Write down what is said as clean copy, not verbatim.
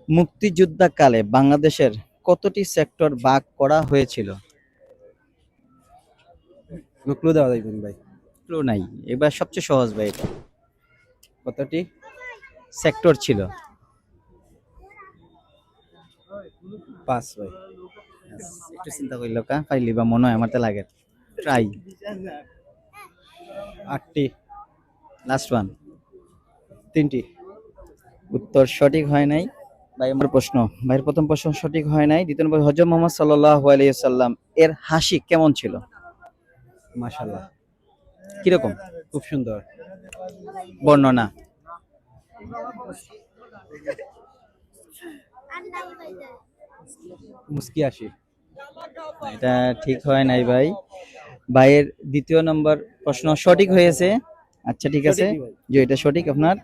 মুক্তিযুদ্ধকালে বাংলাদেশের কতটি সেক্টর ভাগ করা হয়েছিল? ক্লু দেওয়া যাইবেন ভাই। ক্লু নাই, এবার সবচেয়ে সহজ ভাই, এটা কতটি সেক্টর ছিল? 5 ভাই। একটু চিন্তা করলো কা পাইলি বা মনে হয় আমার তো লাগে। ট্রাই। 8টি। Last one. 3টি। উত্তর সঠিক হয় নাই ভাই। আমার প্রশ্ন, ভাইয়ের প্রথম প্রশ্ন সঠিক হয় নাই। দ্বিতীয় নম্বর, হযরত মুহাম্মদ সাল্লাল্লাহু আলাইহি সাল্লাম এর হাসি কেমন ছিল? মাশাআল্লাহ, কিরকম? খুব সুন্দর। বর্ণনা। মুস্কি আসি। এটা ঠিক হয় নাই ভাই। ভাইয়ের দ্বিতীয় নম্বর প্রশ্ন সঠিক হয়েছে। আচ্ছা ঠিক আছে, সঠিকই ভাই। যে এটা সঠিক আপনার।